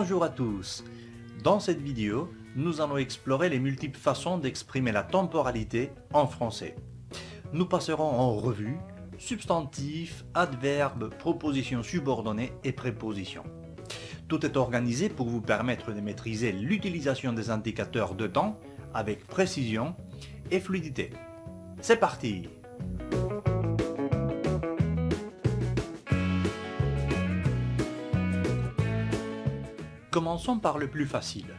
Bonjour à tous. Dans cette vidéo, nous allons explorer les multiples façons d'exprimer la temporalité en français. Nous passerons en revue substantifs, adverbes, propositions subordonnées et prépositions. Tout est organisé pour vous permettre de maîtriser l'utilisation des indicateurs de temps avec précision et fluidité. C'est parti! Commençons par le plus facile.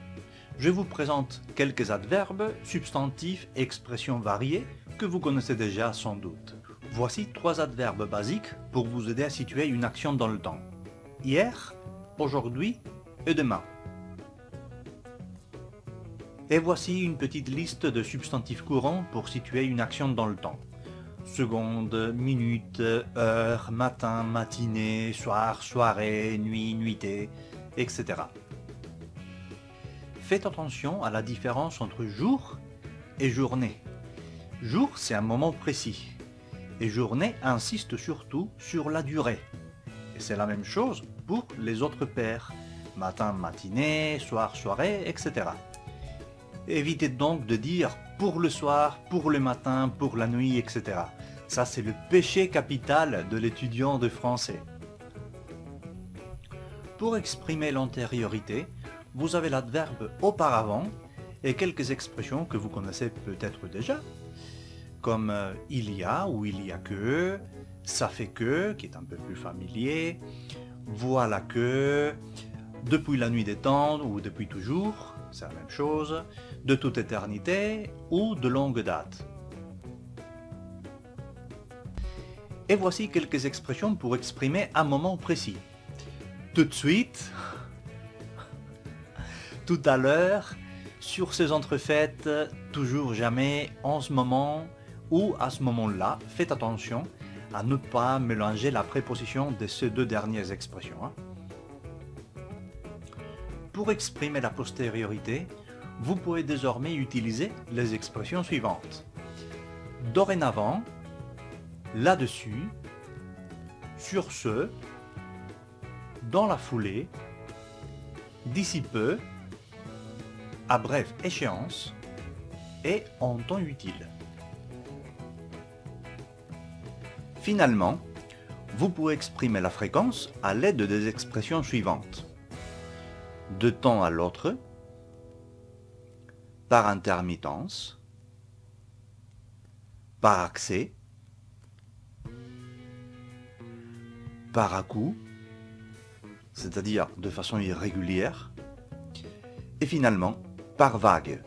Je vous présente quelques adverbes, substantifs et expressions variées que vous connaissez déjà sans doute. Voici 3 adverbes basiques pour vous aider à situer une action dans le temps. Hier, aujourd'hui et demain. Et voici une petite liste de substantifs courants pour situer une action dans le temps. Seconde, minute, heure, matin, matinée, soir, soirée, nuit, nuitée, etc. Faites attention à la différence entre jour et journée. Jour, c'est un moment précis. Et journée insiste surtout sur la durée. Et c'est la même chose pour les autres paires. Matin, matinée, soir, soirée, etc. Évitez donc de dire pour le soir, pour le matin, pour la nuit, etc. Ça, c'est le péché capital de l'étudiant de français. Pour exprimer l'antériorité, vous avez l'adverbe auparavant et quelques expressions que vous connaissez peut-être déjà, comme il y a ou il y a que, ça fait que, qui est un peu plus familier, voilà que, depuis la nuit des temps ou depuis toujours, c'est la même chose, de toute éternité ou de longue date. Et voici quelques expressions pour exprimer un moment précis. Tout de suite, tout à l'heure, sur ces entrefaites, toujours jamais, en ce moment ou à ce moment-là. Faites attention à ne pas mélanger la préposition de ces deux dernières expressions. Pour exprimer la postériorité, vous pouvez désormais utiliser les expressions suivantes. Dorénavant, là-dessus, sur ce, dans la foulée, d'ici peu, à brève échéance et en temps utile. Finalement, vous pouvez exprimer la fréquence à l'aide des expressions suivantes. De temps à l'autre, par intermittence, par accès, par à-coup, c'est-à-dire de façon irrégulière, et finalement, par vague.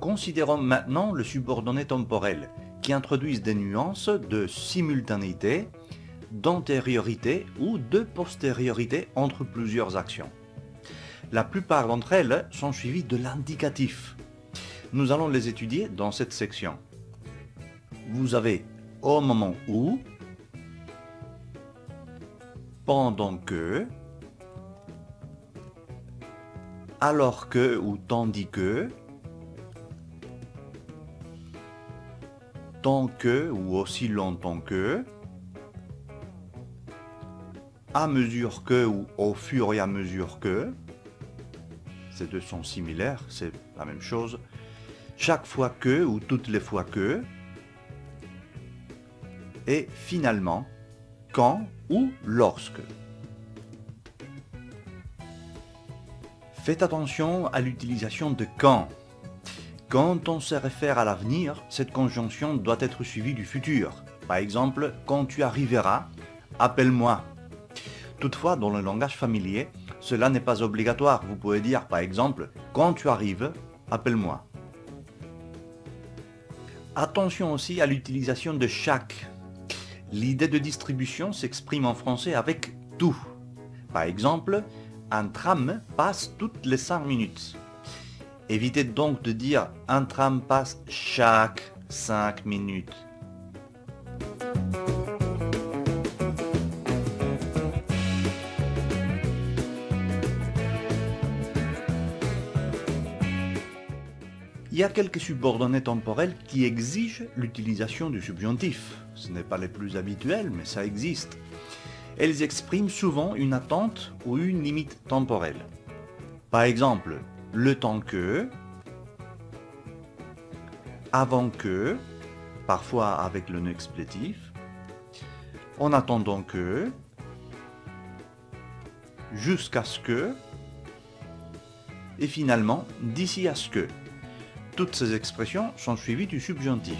Considérons maintenant le subordonné temporel, qui introduisent des nuances de simultanéité, d'antériorité ou de postériorité entre plusieurs actions. La plupart d'entre elles sont suivies de l'indicatif. Nous allons les étudier dans cette section. Vous avez au moment où, pendant que, alors que ou tandis que, tant que ou aussi longtemps que, à mesure que ou au fur et à mesure que, ces deux sont similaires, c'est la même chose, chaque fois que ou toutes les fois que, et finalement, quand ou lorsque. Faites attention à l'utilisation de quand. Quand on se réfère à l'avenir, cette conjonction doit être suivie du futur. Par exemple, quand tu arriveras, appelle-moi. Toutefois, dans le langage familier, cela n'est pas obligatoire. Vous pouvez dire par exemple, quand tu arrives, appelle-moi. Attention aussi à l'utilisation de chaque. L'idée de distribution s'exprime en français avec tout. Par exemple, un tram passe toutes les 5 minutes. Évitez donc de dire un tram passe chaque 5 minutes. Il y a quelques subordonnés temporels qui exigent l'utilisation du subjonctif. Ce n'est pas les plus habituels, mais ça existe. Elles expriment souvent une attente ou une limite temporelle. Par exemple, le temps que, avant que, parfois avec le nœud explétif, en attendant que, jusqu'à ce que, et finalement d'ici à ce que. Toutes ces expressions sont suivies du subjonctif.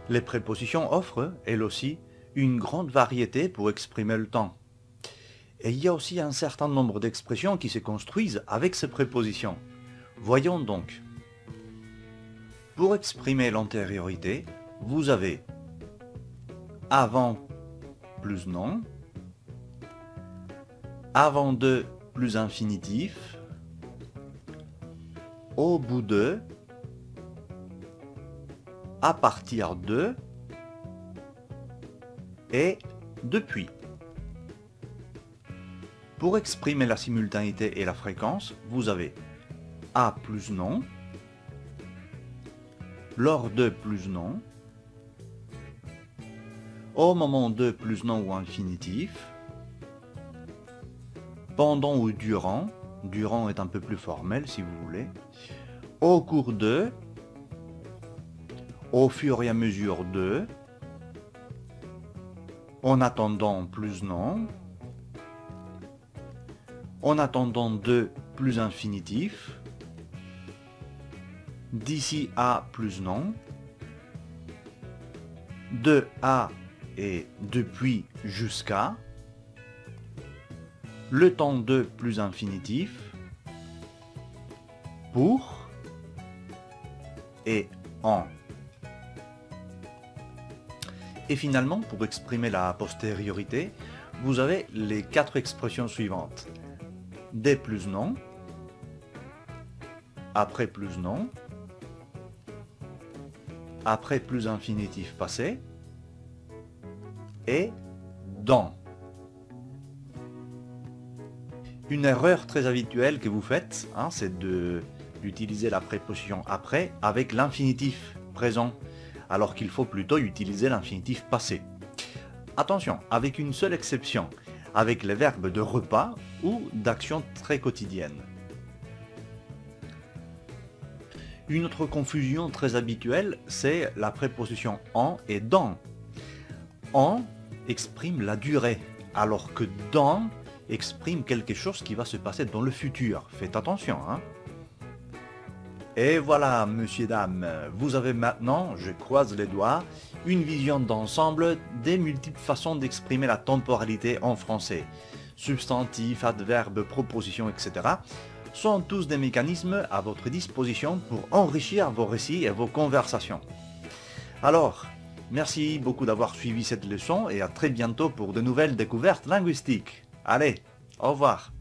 Les prépositions offrent, elles aussi, une grande variété pour exprimer le temps. Et il y a aussi un certain nombre d'expressions qui se construisent avec ces prépositions. Voyons donc. Pour exprimer l'antériorité, vous avez avant plus non, avant de plus infinitif, au bout de, à partir de et depuis. Pour exprimer la simultanéité et la fréquence, vous avez à plus non, lors de plus non, au moment de plus non ou infinitif, pendant ou durant, durant est un peu plus formel si vous voulez, au cours de, au fur et à mesure de, en attendant plus non, en attendant de plus infinitif, d'ici à plus non, de à et depuis jusqu'à, le temps de plus infinitif, pour et en. Et finalement, pour exprimer la postériorité, vous avez les 4 expressions suivantes. Des plus non, après plus non, après plus infinitif passé, et dans. Une erreur très habituelle que vous faites, c'est d'utiliser la préposition après avec l'infinitif présent, alors qu'il faut plutôt utiliser l'infinitif passé. Attention, avec une seule exception, avec les verbes de repas ou d'actions très quotidiennes. Une autre confusion très habituelle, c'est la préposition en et dans. En exprime la durée, alors que dans exprime quelque chose qui va se passer dans le futur. Faites attention, Et voilà, messieurs, dames, vous avez maintenant, je croise les doigts, une vision d'ensemble des multiples façons d'exprimer la temporalité en français. Substantifs, adverbes, propositions, etc. sont tous des mécanismes à votre disposition pour enrichir vos récits et vos conversations. Alors, merci beaucoup d'avoir suivi cette leçon et à très bientôt pour de nouvelles découvertes linguistiques. Allez, au revoir.